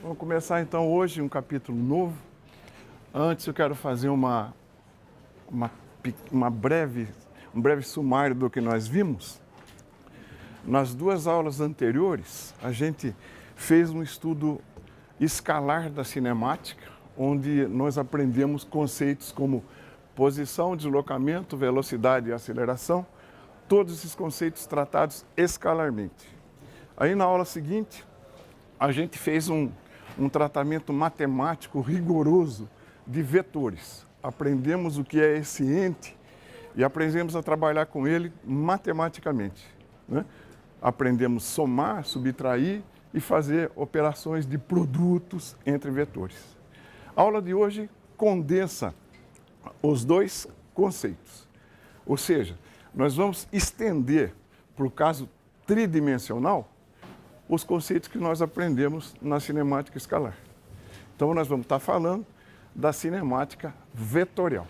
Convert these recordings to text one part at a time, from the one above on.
Vamos começar então hoje um capítulo novo. Antes eu quero fazer um breve sumário do que nós vimos. Nas duas aulas anteriores, a gente fez um estudo escalar da cinemática, onde nós aprendemos conceitos como posição, deslocamento, velocidade e aceleração, todos esses conceitos tratados escalarmente. Aí na aula seguinte, a gente fez um tratamento matemático rigoroso de vetores. Aprendemos o que é esse ente e aprendemos a trabalhar com ele matematicamente, né? Aprendemos somar, subtrair e fazer operações de produtos entre vetores. A aula de hoje condensa os dois conceitos. Ou seja, nós vamos estender para o caso tridimensional os conceitos que nós aprendemos na cinemática escalar. Então, nós vamos estar falando da cinemática vetorial,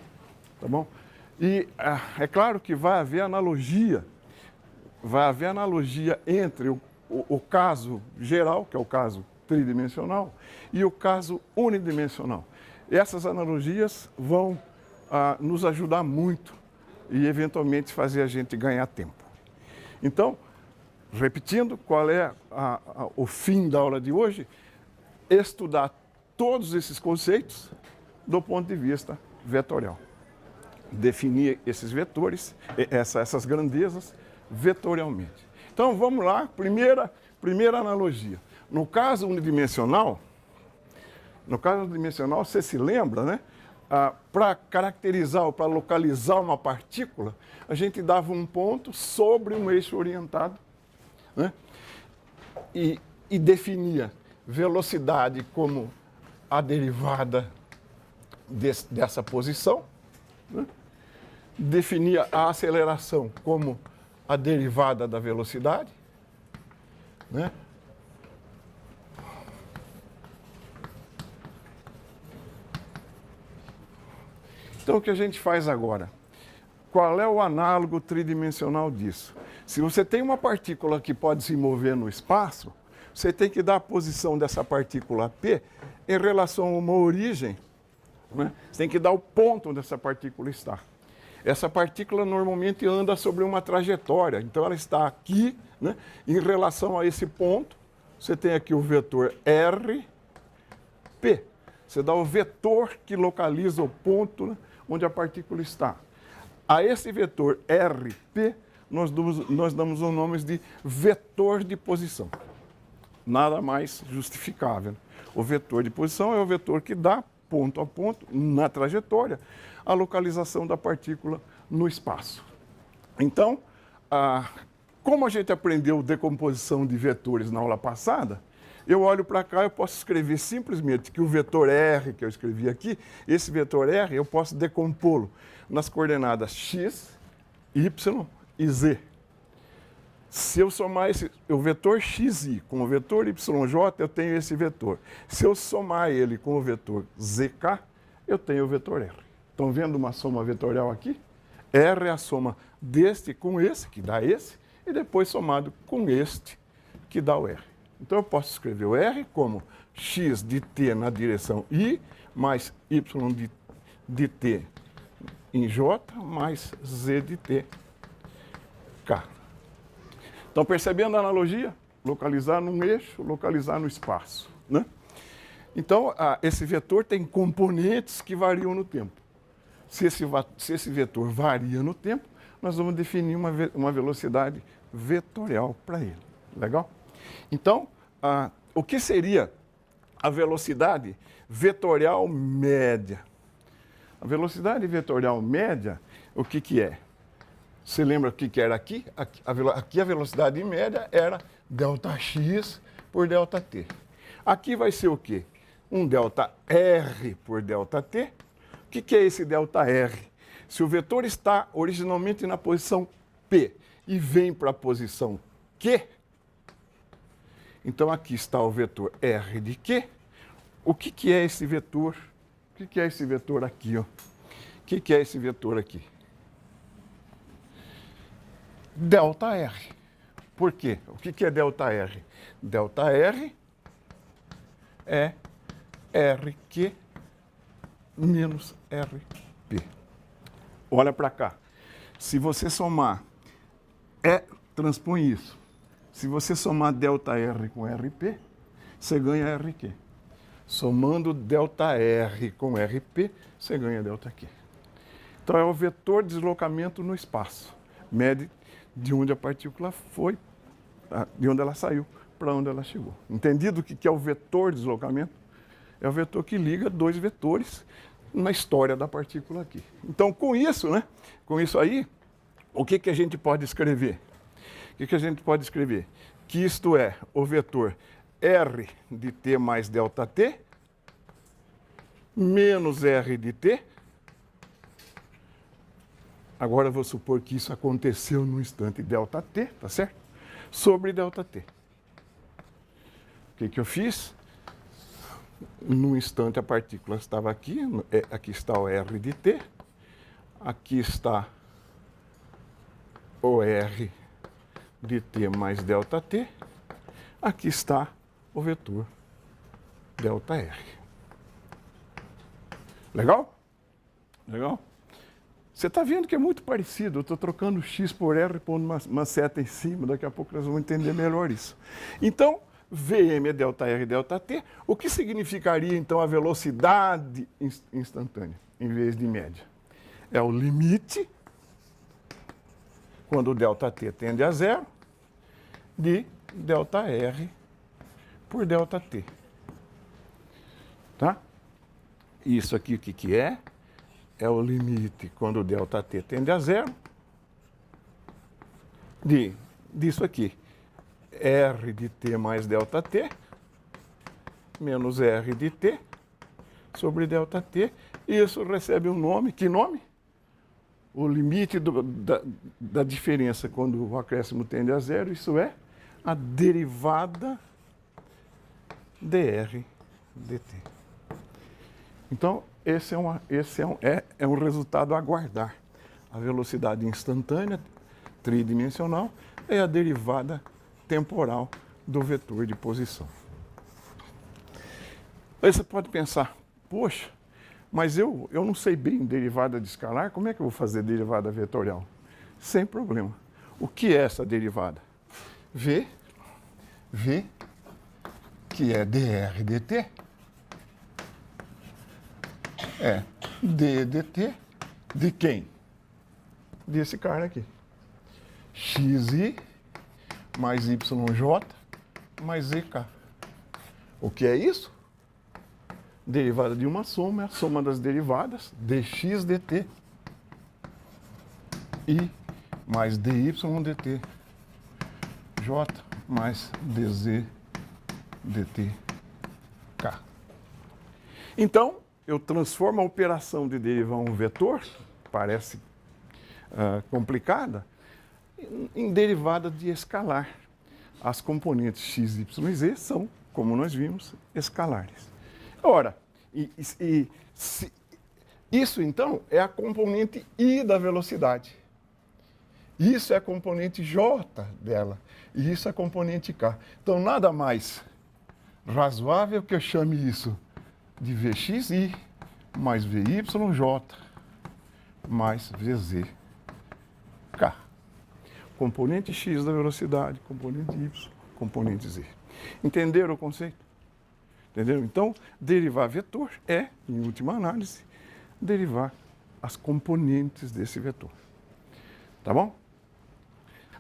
tá bom? E é claro que vai haver analogia entre o caso geral, que é o caso tridimensional, e o caso unidimensional. Essas analogias vão nos ajudar muito e, eventualmente, fazer a gente ganhar tempo. Então, repetindo, qual é o fim da aula de hoje? Estudar todos esses conceitos do ponto de vista vetorial. Definir esses vetores, essas grandezas, vetorialmente. Então, vamos lá, primeira analogia. No caso unidimensional, você se lembra, né? Para caracterizar ou para localizar uma partícula, a gente dava um ponto sobre um eixo orientado, né? E definia velocidade como a derivada dessa posição, né? Definia a aceleração como a derivada da velocidade, né? Então, o que a gente faz agora? Qual é o análogo tridimensional disso? Se você tem uma partícula que pode se mover no espaço, você tem que dar a posição dessa partícula P em relação a uma origem, né? Você tem que dar o ponto onde essa partícula está. Essa partícula normalmente anda sobre uma trajetória, então ela está aqui, né? Em relação a esse ponto, você tem aqui o vetor R, P. Você dá o vetor que localiza o ponto, né, onde a partícula está. A esse vetor RP, nós damos os nomes de vetor de posição. Nada mais justificável. O vetor de posição é o vetor que dá, ponto a ponto, na trajetória, a localização da partícula no espaço. Então, como a gente aprendeu decomposição de vetores na aula passada, eu olho para cá, eu posso escrever simplesmente que o vetor R, que eu escrevi aqui, esse vetor R, eu posso decompô-lo nas coordenadas x, y e z. Se eu somar o vetor xi com o vetor yj, eu tenho esse vetor. Se eu somar ele com o vetor zk, eu tenho o vetor R. Estão vendo uma soma vetorial aqui? R é a soma deste com esse, que dá esse, e depois somado com este, que dá o R. Então, eu posso escrever o R como x de t na direção I, mais y de t em J, mais z de t, K. Estão percebendo a analogia? Localizar num eixo, localizar no espaço, né? Então, esse vetor tem componentes que variam no tempo. Se esse vetor varia no tempo, nós vamos definir uma velocidade vetorial para ele. Legal? Então, o que seria a velocidade vetorial média? A velocidade vetorial média, o que é? Você lembra o que era aqui? Aqui a velocidade média era ΔX por ΔT. Aqui vai ser o quê? Um ΔR por ΔT. O que é esse ΔR? Se o vetor está originalmente na posição P e vem para a posição Q, então aqui está o vetor R de Q. O que é esse vetor? O que é esse vetor aqui? Ó? O que é esse vetor aqui? ΔR. Por quê? O que é ΔR? ΔR é RQ menos RP. Olha para cá. Se você somar, transpõe isso. Se você somar ΔR com RP, você ganha RQ. Somando ΔR com RP, você ganha ΔQ. Então é o vetor de deslocamento no espaço. Mede de onde a partícula foi, de onde ela saiu, para onde ela chegou. Entendido o que é o vetor de deslocamento? É o vetor que liga dois vetores na história da partícula aqui. Então, com isso, né? Com isso aí, o que a gente pode escrever? O que a gente pode escrever? Que isto é o vetor R de t mais ΔT menos R de t. Agora eu vou supor que isso aconteceu no instante ΔT, tá certo? Sobre ΔT. O que eu fiz? No instante a partícula estava aqui, aqui está o R de t, aqui está o R de t mais ΔT, aqui está o vetor ΔR. Legal? Legal? Você está vendo que é muito parecido. Eu estou trocando x por r, pondo uma seta em cima. Daqui a pouco nós vamos entender melhor isso. Então, Vm é ΔR ΔT. O que significaria, então, a velocidade instantânea, em vez de média? É o limite, quando o ΔT tende a zero, de ΔR por ΔT. Tá? Isso aqui o que é? É o limite quando o ΔT tende a zero disso aqui. R de t mais ΔT menos R de t sobre ΔT. Isso recebe um nome. Que nome? O limite da diferença quando o acréscimo tende a zero. Isso é a derivada dr dt. Então, esse é um resultado a aguardar. A velocidade instantânea, tridimensional, é a derivada temporal do vetor de posição. Aí você pode pensar, poxa, mas eu não sei bem derivada de escalar, como é que eu vou fazer derivada vetorial? Sem problema. O que é essa derivada? V, que é dr dt, é d dt de quem? Desse cara aqui. xi mais yj mais zk. O que é isso? Derivada de uma soma, é a soma das derivadas, dx dt i mais dy dt j mais dz dt k. Então, eu transformo a operação de derivar um vetor, parece complicada, em derivada de escalar. As componentes x, y e z são, como nós vimos, escalares. Ora, isso então é a componente i da velocidade. Isso é a componente j dela. E isso é a componente k. Então, nada mais razoável que eu chame isso de Vxi mais Vyj mais Vz k. Componente x da velocidade, componente y, componente z. Entenderam o conceito? Entenderam? Então, derivar vetor é, em última análise, derivar as componentes desse vetor. Tá bom?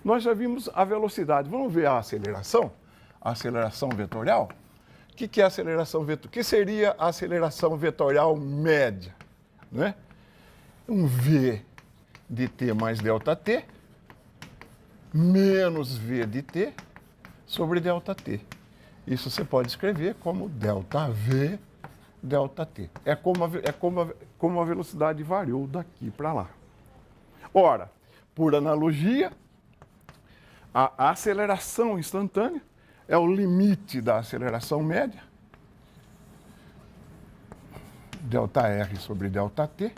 Nós já vimos a velocidade. Vamos ver a aceleração? A aceleração vetorial? O que é a aceleração vetorial? O que seria a aceleração vetorial média? Né? Um v de t mais ΔT menos v de t sobre ΔT. Isso você pode escrever como ΔV ΔT. É como a velocidade variou daqui para lá. Ora, por analogia, a aceleração instantânea é o limite da aceleração média, ΔR sobre ΔT,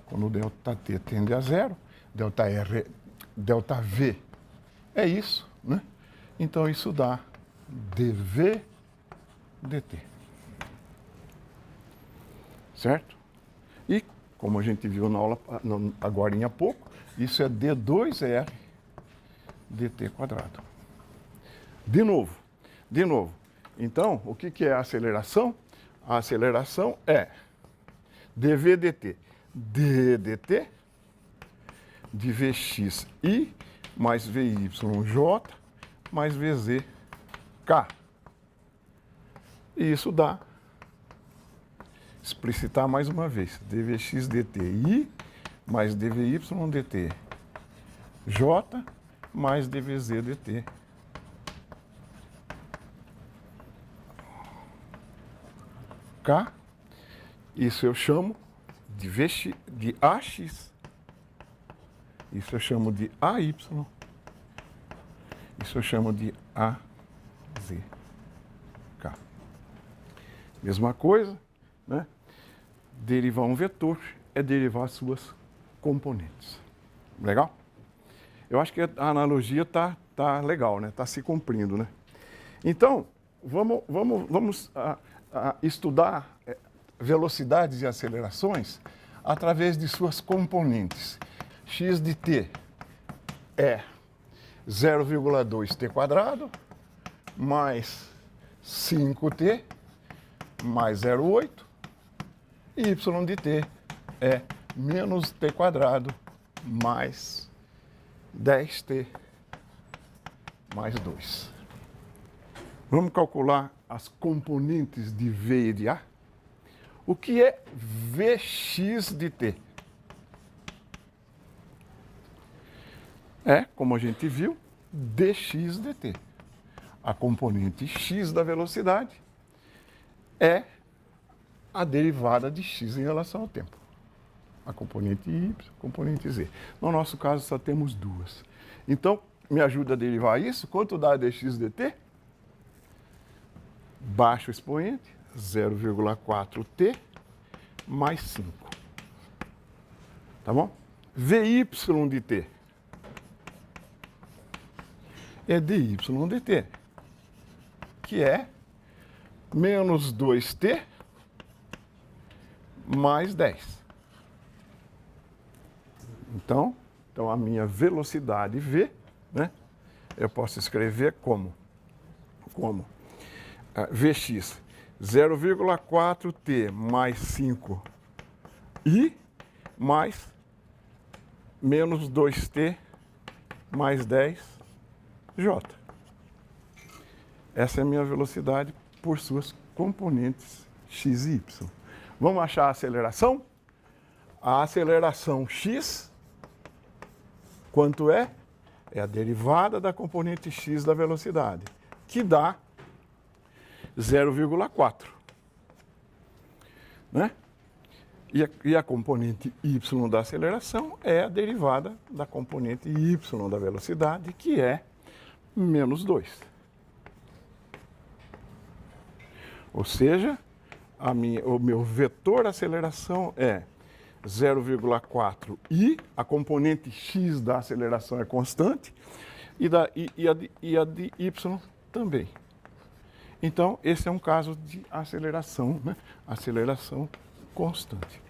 quando o ΔT tende a zero, ΔV é isso, né? Então isso dá dV dt. certo? E, como a gente viu na aula agora há pouco, isso é D2R dt quadrado. De novo. Então, o que é a aceleração? A aceleração é dv dt ddt de vxi mais vyj mais vzk. E isso dá, explicitar mais uma vez, dvx dt i mais dvy dt j mais dvz dt k. Isso eu chamo de vx, de ax. Isso eu chamo de AY. Isso eu chamo de AZK. Mesma coisa, né? Derivar um vetor é derivar suas componentes. Legal? Eu acho que a analogia tá legal, né? Tá se cumprindo, né? Então, vamos estudar velocidades e acelerações através de suas componentes. X de t é 0,2t quadrado mais 5t mais 0,8 e y de t é menos t quadrado mais 10t mais 2. Vamos calcular as componentes de V e de A? O que é Vx de t? É, como a gente viu, dx dt. A componente x da velocidade é a derivada de x em relação ao tempo. A componente y, a componente z. No nosso caso, só temos duas. Então, me ajuda a derivar isso. Quanto dá dx dt? Baixo expoente, 0,4t mais 5. Tá bom? Vy de t é dy dt, que é menos 2t mais 10. Então a minha velocidade v, né, eu posso escrever como Vx 0,4t mais 5i mais menos 2t mais 10j. Essa é a minha velocidade por suas componentes x e y. Vamos achar a aceleração? A aceleração x, quanto é? É a derivada da componente x da velocidade, que dá 0,4. Né? E a componente y da aceleração é a derivada da componente y da velocidade, que é menos 2. Ou seja, o meu vetor aceleração é 0,4i, a componente x da aceleração é constante, e a de y também. Então, esse é um caso de aceleração, né? Aceleração constante.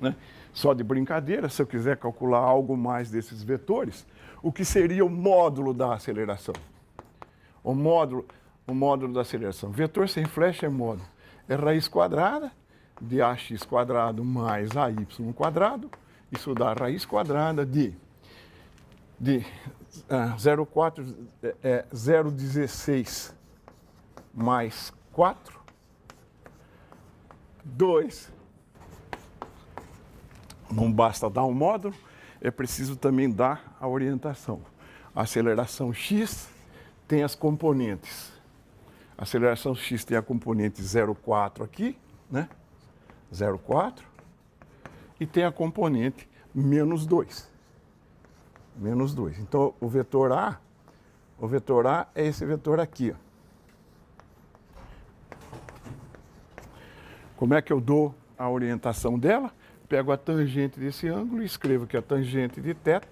Né? Só de brincadeira, se eu quiser calcular algo mais desses vetores, o que seria o módulo da aceleração? O módulo da aceleração. Vetor sem flecha é módulo. É raiz quadrada de ax quadrado mais ay quadrado. Isso dá raiz quadrada de 0,16 mais 4, 2. Não basta dar um módulo, é preciso também dar a orientação. A aceleração x tem as componentes. A aceleração x tem a componente 0,4 aqui, né? 0,4. E tem a componente menos 2. Menos 2. Então, o vetor A é esse vetor aqui, ó. Como é que eu dou a orientação dela? Pego a tangente desse ângulo e escrevo que a tangente de θ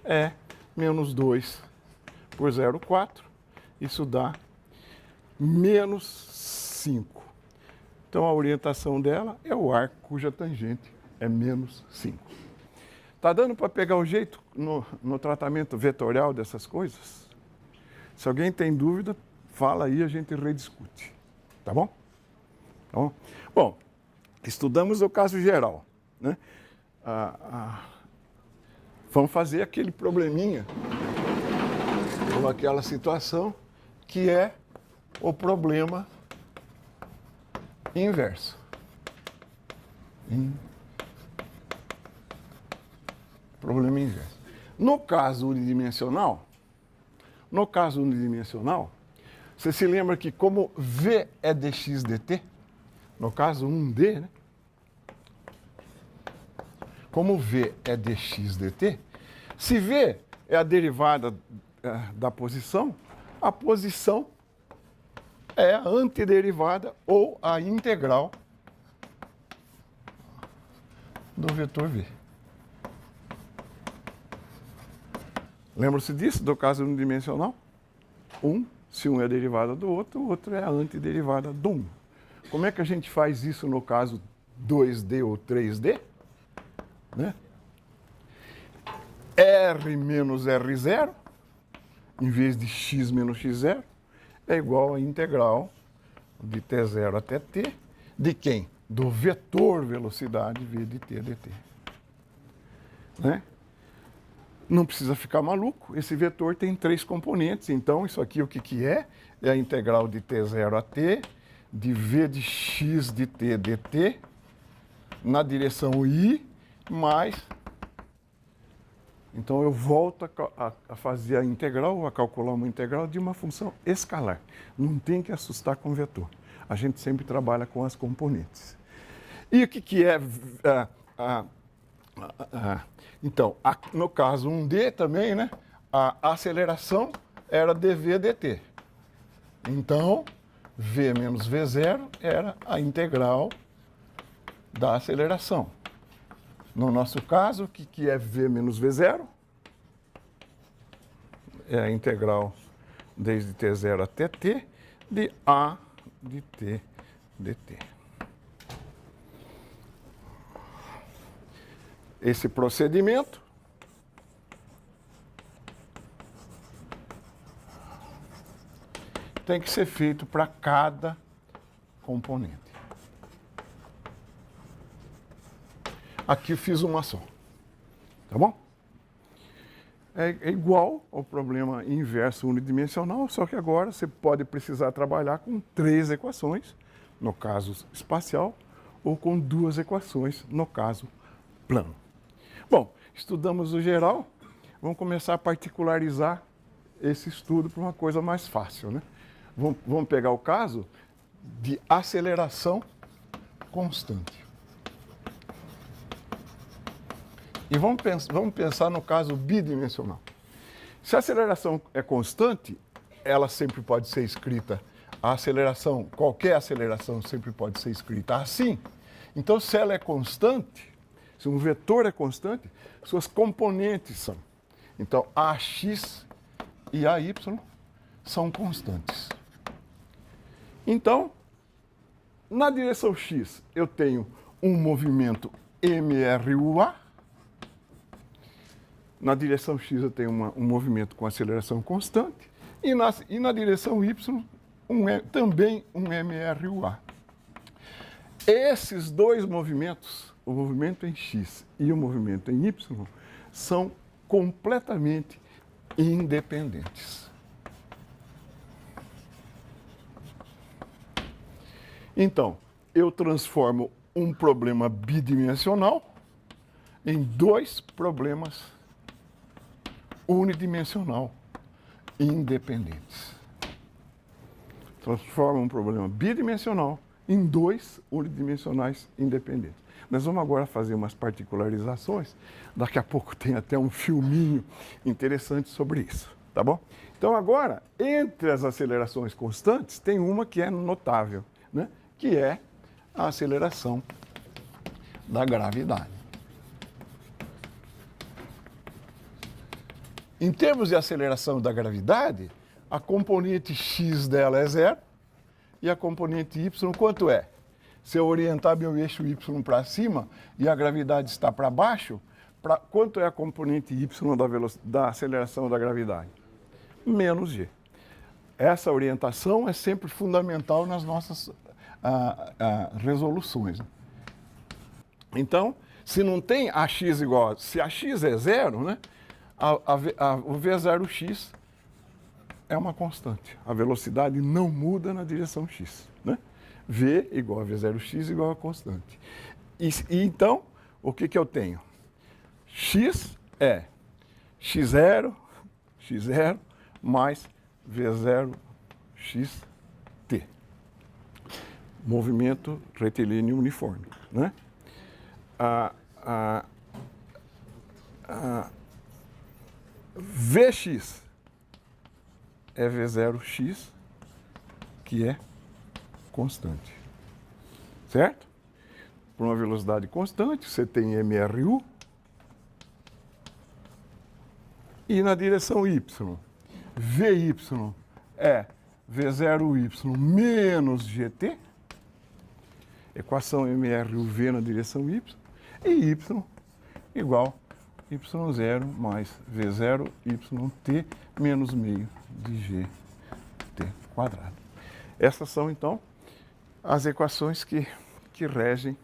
é menos 2 por 0,4. Isso dá menos 5. Então, a orientação dela é o arco cuja tangente é menos 5. Está dando para pegar o jeito no tratamento vetorial dessas coisas? Se alguém tem dúvida, fala aí, a gente rediscute. Tá bom? Tá bom? Bom, estudamos o caso geral, né? Vamos fazer aquele probleminha, ou aquela situação, que é o problema inverso. Problema inverso. No caso unidimensional, você se lembra que como V é dx dt, no caso 1D, né? Como V é dx dt, se V é a derivada da posição, a posição é a antiderivada ou a integral do vetor V. Lembra-se disso, do caso unidimensional? Se um é a derivada do outro, o outro é a antiderivada do 1. Como é que a gente faz isso no caso 2D ou 3D? Né? R menos R0, em vez de x menos x0, é igual a integral de t0 até t, de quem? Do vetor velocidade v de t dt. Né? Não precisa ficar maluco, esse vetor tem 3 componentes, então isso aqui o que é? É a integral de t0 a t, de v de x de t dt, na direção i, mais... Então eu volto a fazer a integral, a calcular uma integral de uma função escalar. Não tem que assustar com vetor. A gente sempre trabalha com as componentes. E o que é... Então, no caso 1D também, né, a aceleração era dv dt. Então, v menos v0 era a integral da aceleração. No nosso caso, o que é v menos v0? É a integral desde t0 até t de a de t dt. Esse procedimento tem que ser feito para cada componente. Aqui eu fiz uma só, tá bom? É igual ao problema inverso unidimensional, só que agora você pode precisar trabalhar com 3 equações, no caso espacial, ou com 2 equações, no caso plano. Bom, estudamos o geral, vamos começar a particularizar esse estudo para uma coisa mais fácil, né? Vamos pegar o caso de aceleração constante. E vamos pensar no caso bidimensional. Se a aceleração é constante, ela sempre pode ser escrita, qualquer aceleração sempre pode ser escrita assim. Então, se ela é constante, se um vetor é constante, suas componentes são. Então, AX e AY são constantes. Então, na direção X, eu tenho um movimento MRUA. Na direção X eu tenho um movimento com aceleração constante e na direção Y também um MRUA. Esses dois movimentos, o movimento em X e o movimento em Y, são completamente independentes. Então, eu transformo um problema bidimensional em 2 problemas unidimensional independentes. Transforma um problema bidimensional em 2 unidimensionais independentes. Nós vamos agora fazer umas particularizações. Daqui a pouco tem até um filminho interessante sobre isso, tá bom? Então agora, entre as acelerações constantes, tem uma que é notável, né? Que é a aceleração da gravidade. Em termos de aceleração da gravidade, a componente x dela é 0 e a componente y quanto é? se eu orientar meu eixo y para cima e a gravidade está para baixo, quanto é a componente y da aceleração da gravidade? Menos g. Essa orientação é sempre fundamental nas nossas resoluções. Então, se não tem ax igual, se ax é zero, né, o v0x é uma constante. A velocidade não muda na direção x. Né? V igual a v0x igual a constante. E então, o que eu tenho? X é x0 mais v0xt. Movimento retilíneo uniforme. Né? Vx é v0x, que é constante. Certo? Por uma velocidade constante, você tem MRU. E na direção y, Vy é v0y menos gt, equação MRUV na direção y, e y igual y0 mais v0yt menos meio de gt quadrado. Essas são, então, as equações que regem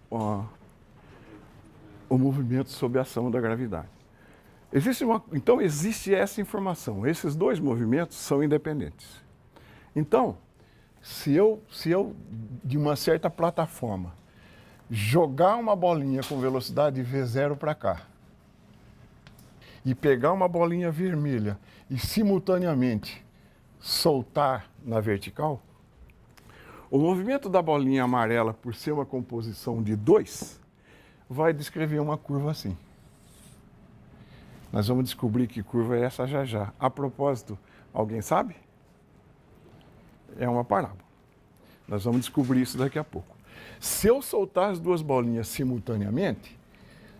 o movimento sob a ação da gravidade. Então, existe essa informação. Esses dois movimentos são independentes. Então, se eu, de uma certa plataforma, jogar uma bolinha com velocidade v0 para cá e pegar uma bolinha vermelha e, simultaneamente, soltar na vertical, o movimento da bolinha amarela, por ser uma composição de 2, vai descrever uma curva assim. Nós vamos descobrir que curva é essa já já. A propósito, alguém sabe? É uma parábola. Nós vamos descobrir isso daqui a pouco. Se eu soltar as duas bolinhas simultaneamente,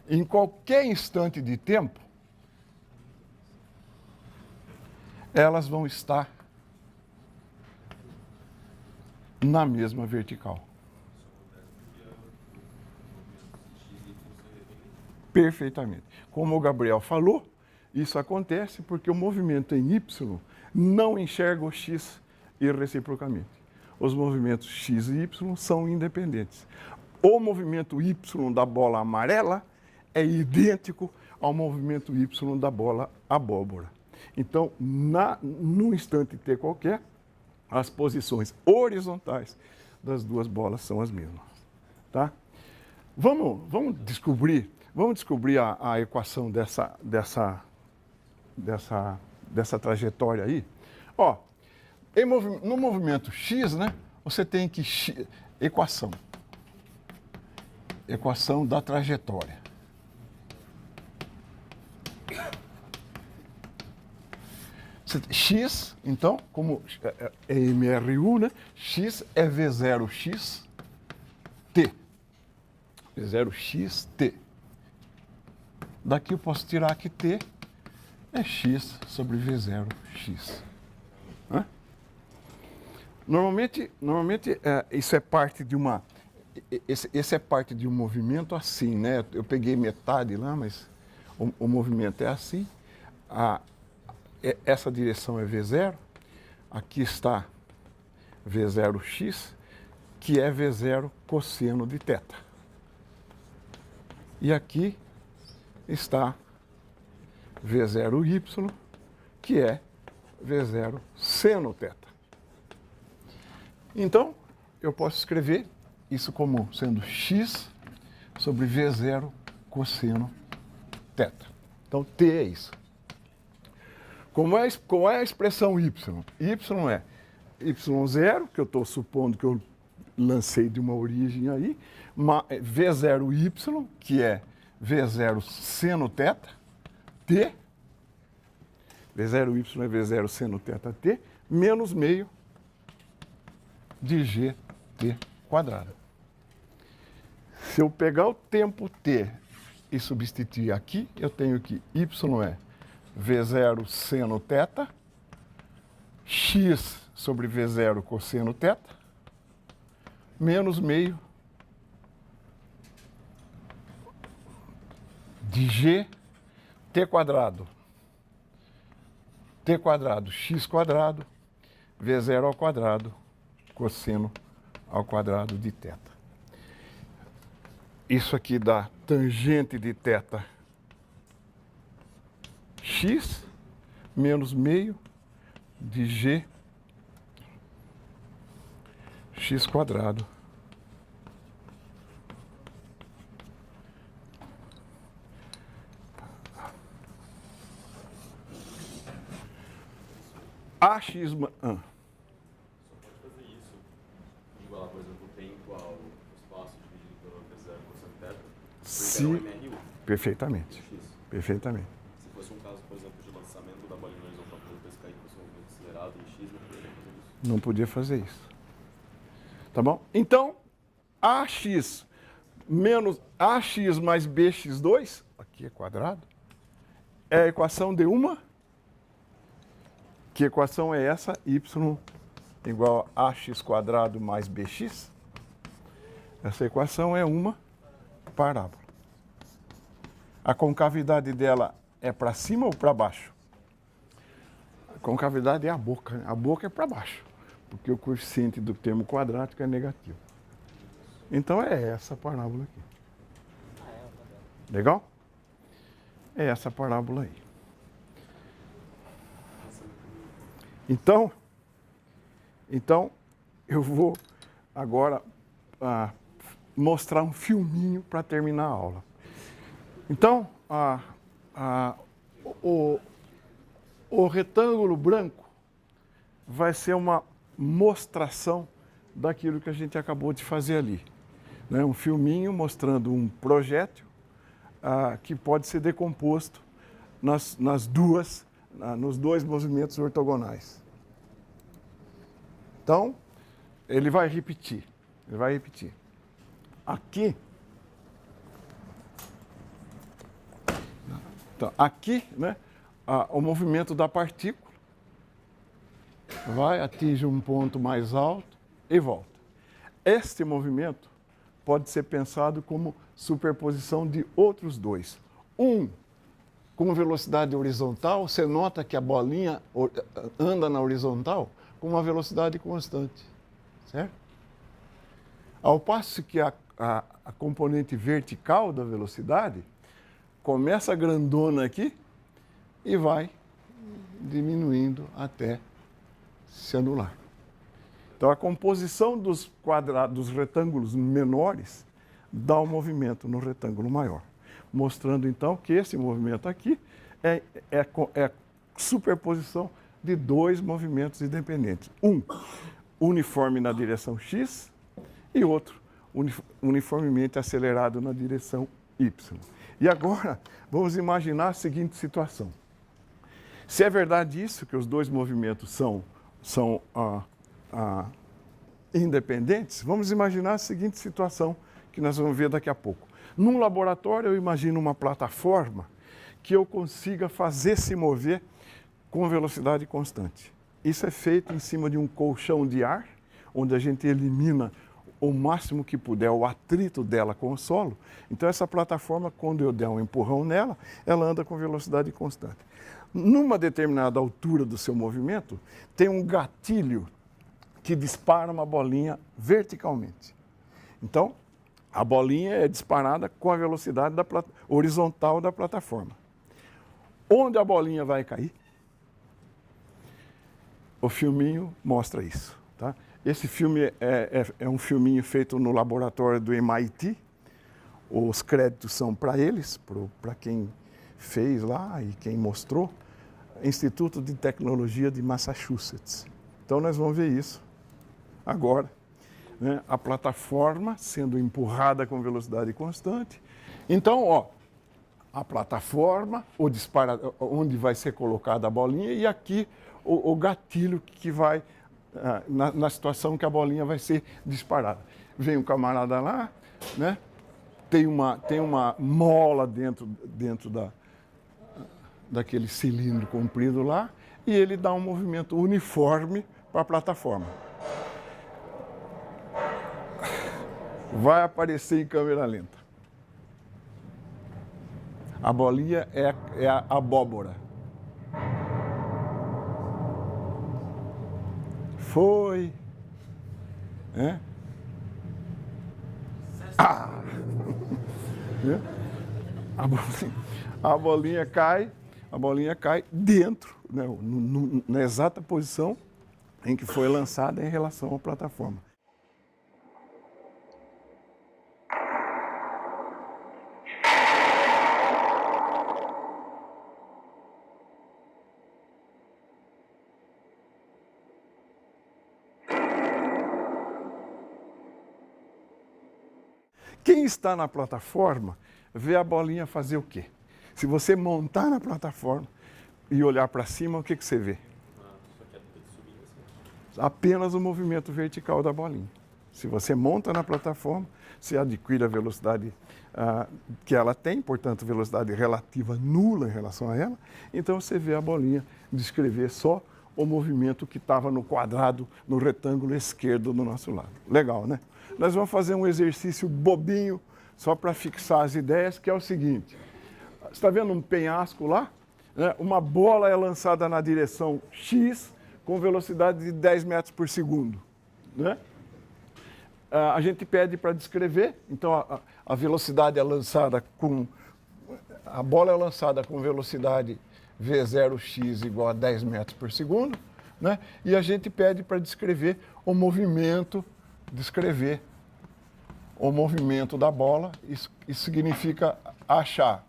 em qualquer instante de tempo, elas vão estar na mesma vertical. Perfeitamente. Como o Gabriel falou, isso acontece porque o movimento em y não enxerga o x irreciprocamente. Os movimentos x e y são independentes. O movimento y da bola amarela é idêntico ao movimento y da bola abóbora. Então, num instante t qualquer, as posições horizontais das duas bolas são as mesmas. Tá? Vamos descobrir a equação dessa trajetória aí. Ó, no movimento x, né, você tem que equação da trajetória. X, então, como é MRU, né, x é V0xt, V0xt. Daqui eu posso tirar que t é x sobre V0x. Né? Normalmente isso é parte de uma... Esse é parte de um movimento assim, né? Eu peguei metade lá, mas o movimento é assim. Essa direção é V0. Aqui está V0x, que é V0 cosseno de θ. E aqui está V0y, que é V0 seno θ. Então, eu posso escrever isso como sendo x sobre V0 cosseno θ. Então, t é isso. Como é a expressão y? Y é y0, que eu estou supondo que eu lancei de uma origem aí, V0y, que é V0 seno θ, t, V0y é V0 seno θ, t, menos meio de gt quadrado. Se eu pegar o tempo t e substituir aqui, eu tenho que y é V0 seno θ, x sobre V0 cosseno θ, menos meio de G T quadrado x quadrado V0 ao quadrado cosseno ao quadrado de θ. Isso aqui dá tangente de θ x menos meio de G x quadrado AX. Só pode fazer isso, igualar, por exemplo, o tempo ao espaço dividido pelo V0 cosseno θ, Sim, MRU. perfeitamente. X. Perfeitamente. Se fosse um caso, por exemplo, de lançamento da bolinha horizontal pelo pescar e fosse um movimento acelerado em X, não poderia fazer isso. Não podia fazer isso. Tá bom? Então, AX menos AX mais BX2, aqui é quadrado, é a equação de uma. Que equação é essa? Y igual a ax quadrado mais bx. Essa equação é uma parábola. A concavidade dela é para cima ou para baixo? A concavidade é a boca, né? A boca é para baixo, porque o coeficiente do termo quadrático é negativo. Então é essa parábola aqui. Legal? É essa parábola aí. Então eu vou agora mostrar um filminho para terminar a aula. Então, o retângulo branco vai ser uma mostração daquilo que a gente acabou de fazer ali. Né? Um filminho mostrando um projétil que pode ser decomposto nos dois movimentos ortogonais. Então, ele vai repetir. Aqui, então, aqui, né, o movimento da partícula vai atingir um ponto mais alto e volta. Este movimento pode ser pensado como superposição de outros dois. Um com velocidade horizontal, você nota que a bolinha anda na horizontal com uma velocidade constante, certo? Ao passo que a componente vertical da velocidade começa grandona aqui e vai diminuindo até se anular. Então, a composição dos retângulos menores dá um movimento no retângulo maior, mostrando, então, que esse movimento aqui é superposição de dois movimentos independentes. Um uniforme na direção x e outro uniformemente acelerado na direção y. E agora, vamos imaginar a seguinte situação. Se é verdade isso, que os dois movimentos são independentes, vamos imaginar a seguinte situação que nós vamos ver daqui a pouco. Num laboratório, eu imagino uma plataforma que eu consiga fazer se mover com velocidade constante. Isso é feito em cima de um colchão de ar, onde a gente elimina o máximo que puder o atrito dela com o solo. Então, essa plataforma, quando eu der um empurrão nela, ela anda com velocidade constante. Numa determinada altura do seu movimento, tem um gatilho que dispara uma bolinha verticalmente. Então, a bolinha é disparada com a velocidade horizontal da plataforma. Onde a bolinha vai cair? O filminho mostra isso. Tá? Esse filme é um filminho feito no laboratório do MIT. Os créditos são para eles, para quem fez lá e quem mostrou. Instituto de Tecnologia de Massachusetts. Então, nós vamos ver isso agora. Né? A plataforma sendo empurrada com velocidade constante. Então, a plataforma, onde vai ser colocada a bolinha, e aqui o gatilho que vai, na situação que a bolinha vai ser disparada. Vem um camarada lá, né? Tem uma mola dentro daquele cilindro comprido lá, e ele dá um movimento uniforme para a plataforma. vai aparecer em câmera lenta. A bolinha é a abóbora. Foi. É? Ah! A bolinha cai dentro, né, na exata posição em que foi lançada em relação à plataforma. Quem está na plataforma vê a bolinha fazer o quê? Se você montar na plataforma e olhar para cima, o que você vê? Apenas o movimento vertical da bolinha. Se você monta na plataforma, você adquire a velocidade que ela tem, portanto, velocidade relativa nula em relação a ela, então você vê a bolinha descrever só o movimento que estava no quadrado, no retângulo esquerdo do nosso lado. Legal, né? Nós vamos fazer um exercício bobinho, só para fixar as ideias, que é o seguinte. Você está vendo um penhasco lá? Uma bola é lançada na direção X com velocidade de 10 metros por segundo. Né? A gente pede para descrever, então a velocidade é lançada com... A bola é lançada com velocidade V0x igual a 10 metros por segundo, né? E a gente pede para descrever o movimento da bola. Isso significa achar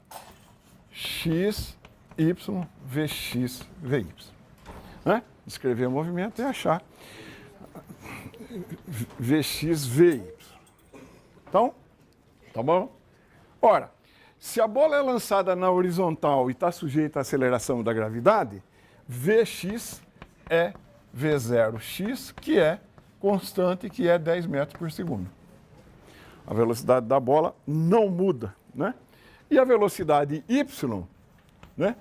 x, y, vx, vy. Né? Descrever o movimento e achar vx, vy. Então, tá bom? Ora, se a bola é lançada na horizontal e está sujeita à aceleração da gravidade, Vx é V0x, que é constante, que é 10 metros por segundo. A velocidade da bola não muda, né? E a velocidade y, né?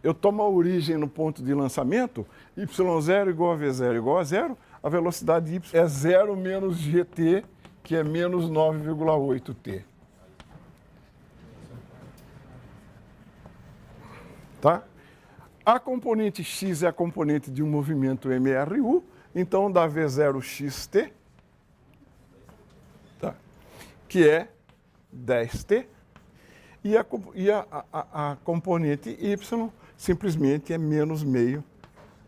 Eu tomo a origem no ponto de lançamento, y0 igual a V0 igual a zero, a velocidade y é 0 menos gt, que é menos 9,8t. Tá? A componente x é a componente de um movimento MRU, então dá V0xt, tá? Que é 10t, e a componente y simplesmente é menos meio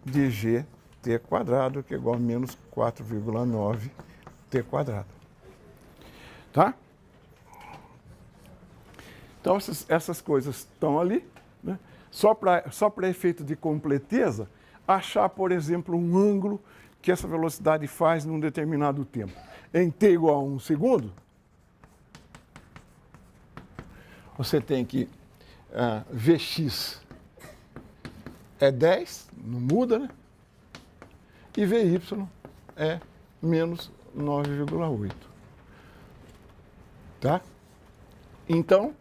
de gt quadrado, que é igual a menos 4,9t quadrado. Tá? Então essas coisas estão ali, né? Só para efeito de completeza, achar, por exemplo, um ângulo que essa velocidade faz num determinado tempo. Em t igual a 1 segundo, você tem que Vx é 10, não muda, né? E Vy é menos 9,8. Tá? Então,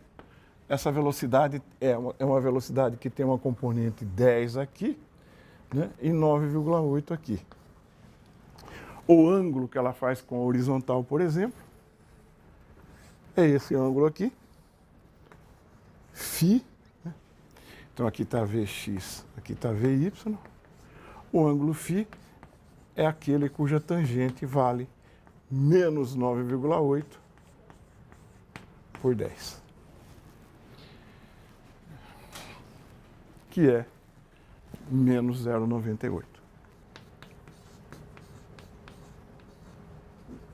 essa velocidade é uma velocidade que tem uma componente 10 aqui, né, e 9,8 aqui. O ângulo que ela faz com a horizontal, por exemplo, é esse ângulo aqui, φ. Né? Então aqui está Vx, aqui está Vy. O ângulo φ é aquele cuja tangente vale menos 9,8 por 10. Que é menos 0,98.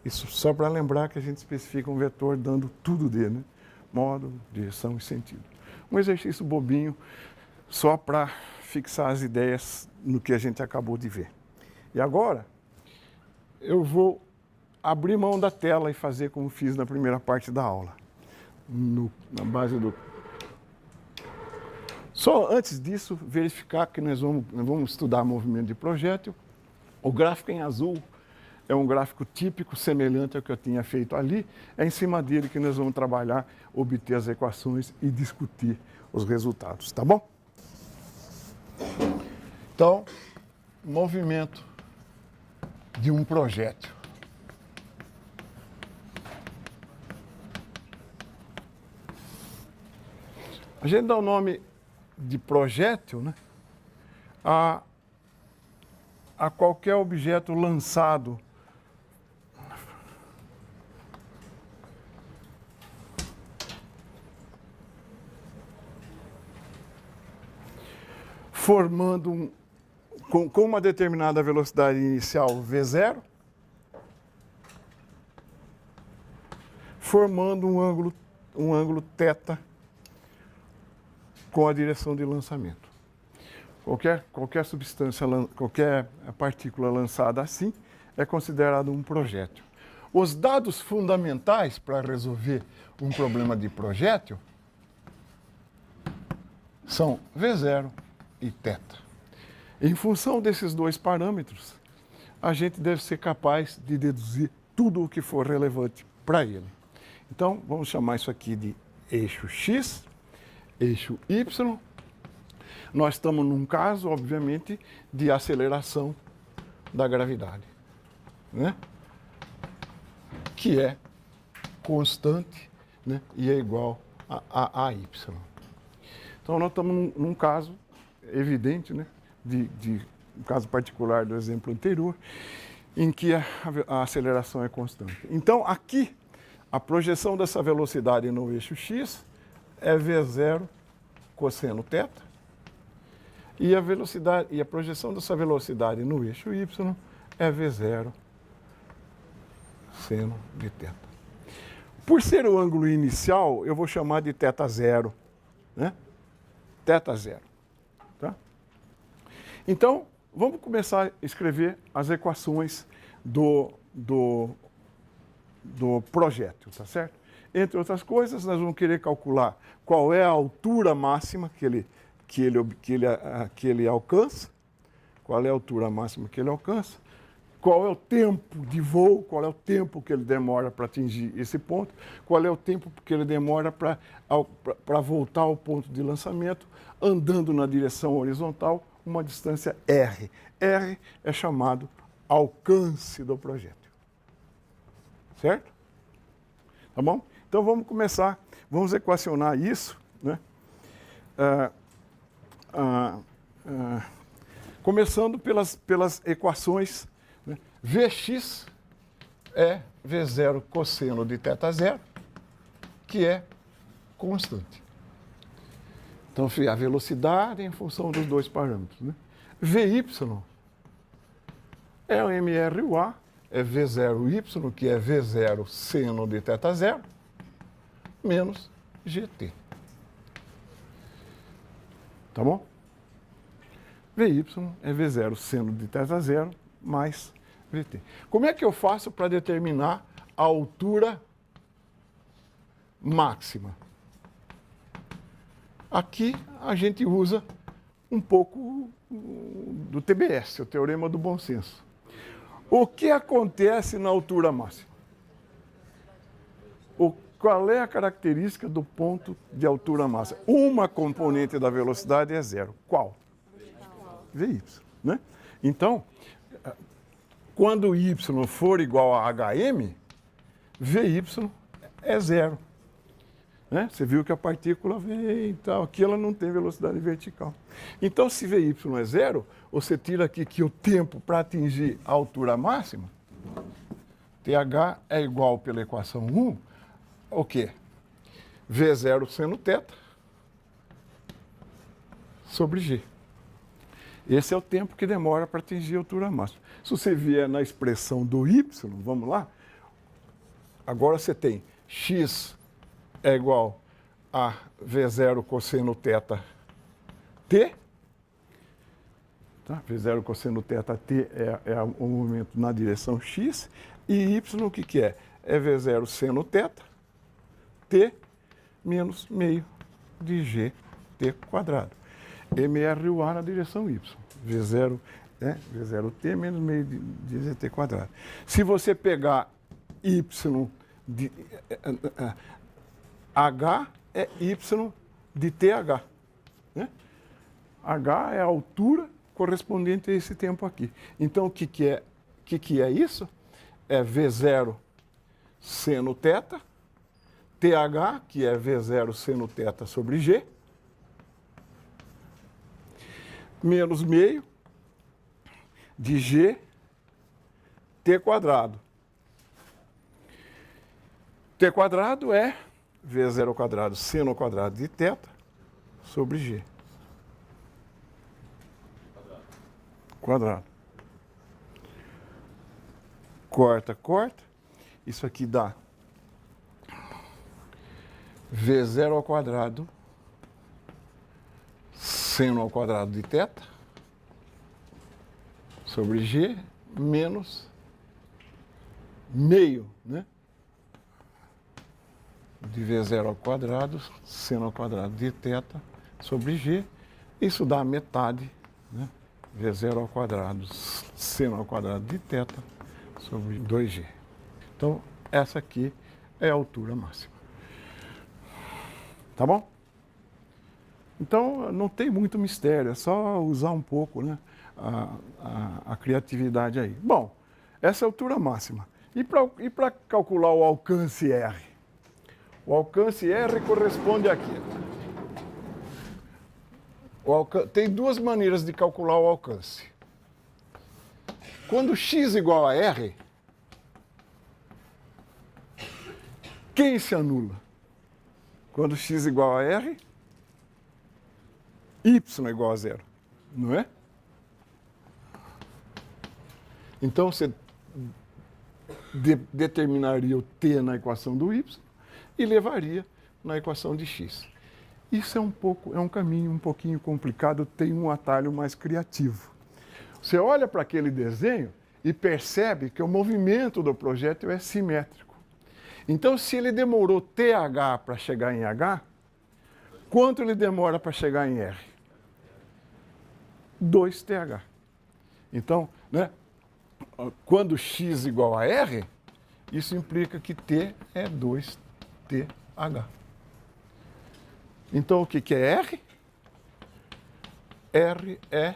Isso só para lembrar que a gente especifica um vetor dando tudo dele, né? Modo, direção e sentido. Um exercício bobinho, só para fixar as ideias no que a gente acabou de ver. E agora, eu vou abrir mão da tela e fazer como fiz na primeira parte da aula. Na base do... Só antes disso, verificar que nós vamos estudar movimento de projétil. O gráfico em azul é um gráfico típico, semelhante ao que eu tinha feito ali. É em cima dele que nós vamos trabalhar, obter as equações e discutir os resultados, tá bom? Então, movimento de um projétil. A gente dá o nome de projétil, né, a qualquer objeto lançado formando com uma determinada velocidade inicial v0, formando um ângulo θ com a direção de lançamento. Qualquer substância, qualquer partícula lançada assim é considerado um projétil. Os dados fundamentais para resolver um problema de projétil são v0 e θ. Em função desses dois parâmetros, a gente deve ser capaz de deduzir tudo o que for relevante para ele. Então, vamos chamar isso aqui de eixo x, eixo y. Nós estamos num caso, obviamente, de aceleração da gravidade, né? Que é constante, né? E é igual a y. Então, nós estamos num caso evidente, né? De um caso particular do exemplo anterior, em que a aceleração é constante. Então, aqui, a projeção dessa velocidade no eixo x é v0 cosseno θ, e a projeção dessa velocidade no eixo y é v0 seno de θ. Por ser o ângulo inicial, eu vou chamar de θ0, né? θ0. Tá? Então, vamos começar a escrever as equações do projétil, tá certo? Entre outras coisas, nós vamos querer calcular qual é a altura máxima que ele alcança, qual é a altura máxima que ele alcança, qual é o tempo de voo, qual é o tempo que ele demora para atingir esse ponto, qual é o tempo que ele demora para voltar ao ponto de lançamento, andando na direção horizontal, uma distância r. R é chamado alcance do projétil. Certo? Tá bom? Então vamos começar, vamos equacionar isso, né? Começando pelas equações, né? Vx é v0 cosseno de θ0, que é constante. Então, a velocidade em função dos dois parâmetros, né? Vy é o mRUA, é v0y, que é v0 seno de θ0, menos gt. Tá bom? Vy é v0 seno de θ0 mais vt. Como é que eu faço para determinar a altura máxima? Aqui a gente usa um pouco do TBS, o Teorema do Bom Senso. O que acontece na altura máxima? Qual é a característica do ponto de altura máxima? Uma componente da velocidade é zero. Qual? Vy, né? Então, quando y for igual a hm, Vy é zero. Né? Você viu que a partícula vem e tal, aqui ela não tem velocidade vertical. Então, se Vy é zero, você tira aqui que o tempo para atingir a altura máxima, TH é igual pela equação 1, o quê? V0 seno θ sobre G. Esse é o tempo que demora para atingir a altura máxima. Se você vier na expressão do y, vamos lá, agora você tem x é igual a V0 cosseno θ t. Tá? V0 cosseno θ t é o movimento na direção x. E y o que é? É V0 seno θ t menos meio de gt quadrado. mRUA na direção y. V0 é V0t menos meio de gt quadrado. Se você pegar y de... H é y de TH. Né? H é a altura correspondente a esse tempo aqui. Então, o que é isso? É V0 seno θ, TH, que é V0 seno θ sobre G, menos meio de G T quadrado. T quadrado é V0 ao quadrado seno ao quadrado de θ sobre G. Quadrado. Corta, corta. Isso aqui dá V0 ao quadrado seno ao quadrado de θ sobre G menos meio, né? De V0 ao quadrado seno ao quadrado de θ sobre G. Isso dá metade, né? V0 ao quadrado seno ao quadrado de θ sobre 2G. Então, essa aqui é a altura máxima. Tá bom? Então, não tem muito mistério, é só usar um pouco, né, a criatividade aí. Bom, essa é a altura máxima. E para calcular o alcance R? O alcance R corresponde aqui. Tem duas maneiras de calcular o alcance. Quando x igual a R, quem se anula? Quando x igual a R, y igual a zero, não é? Então, você determinaria o t na equação do y e levaria na equação de x. Isso é um caminho um pouquinho complicado, tem um atalho mais criativo. Você olha para aquele desenho e percebe que o movimento do projétil é simétrico. Então, se ele demorou TH para chegar em H, quanto ele demora para chegar em R? 2TH. Então, né, quando x igual a R, isso implica que T é 2TH. Então, o que é R? R é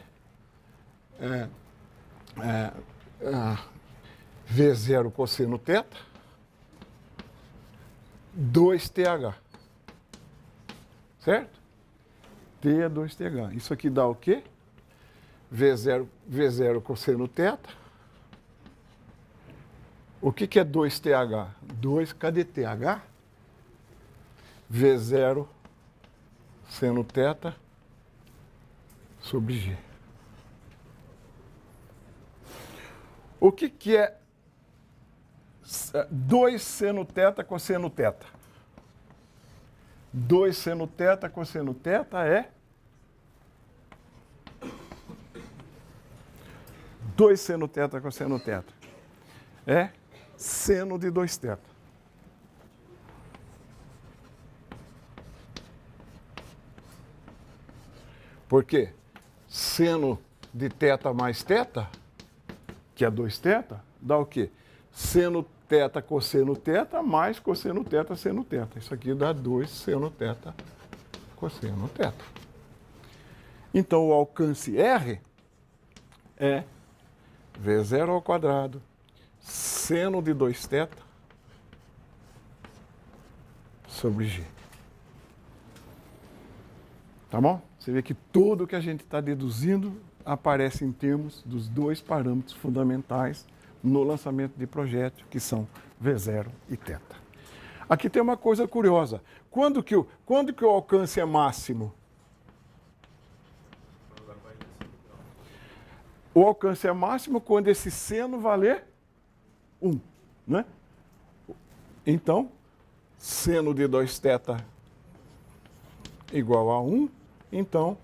V0 cosseno θ, 2TH. Certo? T é 2TH. Isso aqui dá o quê? V0 cosseno θ. O que é 2TH? 2, cadê TH? V0 seno θ sobre G. O que é 2 seno θ cosseno θ? 2 seno θ cosseno θ é 2 seno θ cosseno θ. É seno de 2θ. Por quê? Seno de θ mais θ, que é 2θ, dá o quê? Seno θ cosseno θ mais cosseno θ seno θ. Isso aqui dá 2 seno θ cosseno θ. Então, o alcance R é V0 ao quadrado seno de 2θ sobre G. Tá bom? Você vê que tudo que a gente está deduzindo aparece em termos dos dois parâmetros fundamentais no lançamento de projétil, que são V0 e θ. Aqui tem uma coisa curiosa. Quando que o alcance é máximo? O alcance é máximo quando esse seno valer 1, né? Então, seno de 2θ igual a 1, então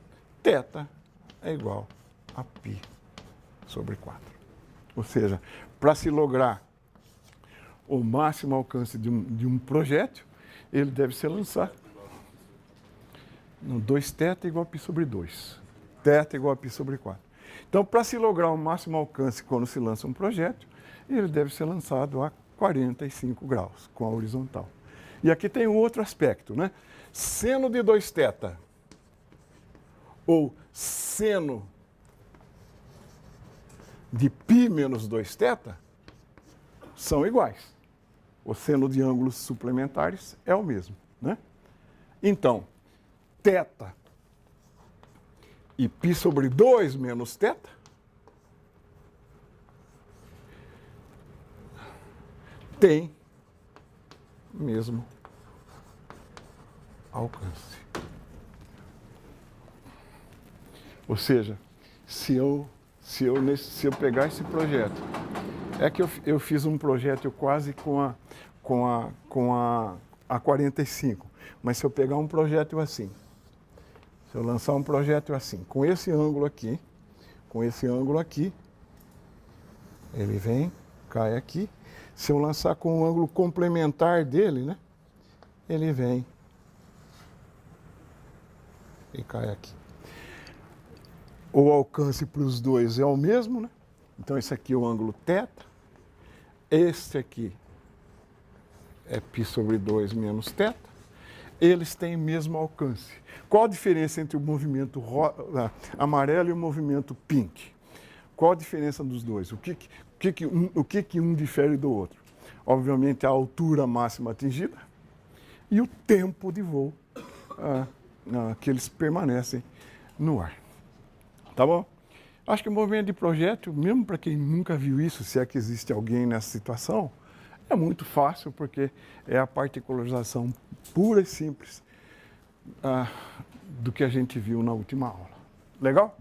θ é igual a π sobre 4. Ou seja, para se lograr o máximo alcance de um projétil, ele deve ser lançado no 2θ igual a π sobre 2. θ igual a π sobre 4. Então, para se lograr o máximo alcance quando se lança um projétil, ele deve ser lançado a 45 graus, com a horizontal. E aqui tem um outro aspecto, né? Seno de 2θ ou seno de π menos 2θ são iguais. O seno de ângulos suplementares é o mesmo, né? Então, θ e π sobre 2 menos θ, tem mesmo alcance. Ou seja, se eu pegar esse projeto, é que eu fiz um projeto quase com a 45, mas se eu pegar um projeto assim, se eu lançar um projeto assim, com esse ângulo aqui, ele vem, cai aqui. Se eu lançar com um ângulo complementar dele, né, ele vem e cai aqui. O alcance para os dois é o mesmo, né? Então esse aqui é o ângulo θ, este aqui é π sobre 2 menos θ, eles têm o mesmo alcance. Qual a diferença entre o movimento amarelo e o movimento pink? Qual a diferença dos dois? O que um difere do outro? Obviamente a altura máxima atingida e o tempo de voo que eles permanecem no ar. Tá bom? Acho que o movimento de projeto, mesmo para quem nunca viu isso, se é que existe alguém nessa situação, é muito fácil, porque é a particularização pura e simples do que a gente viu na última aula. Legal?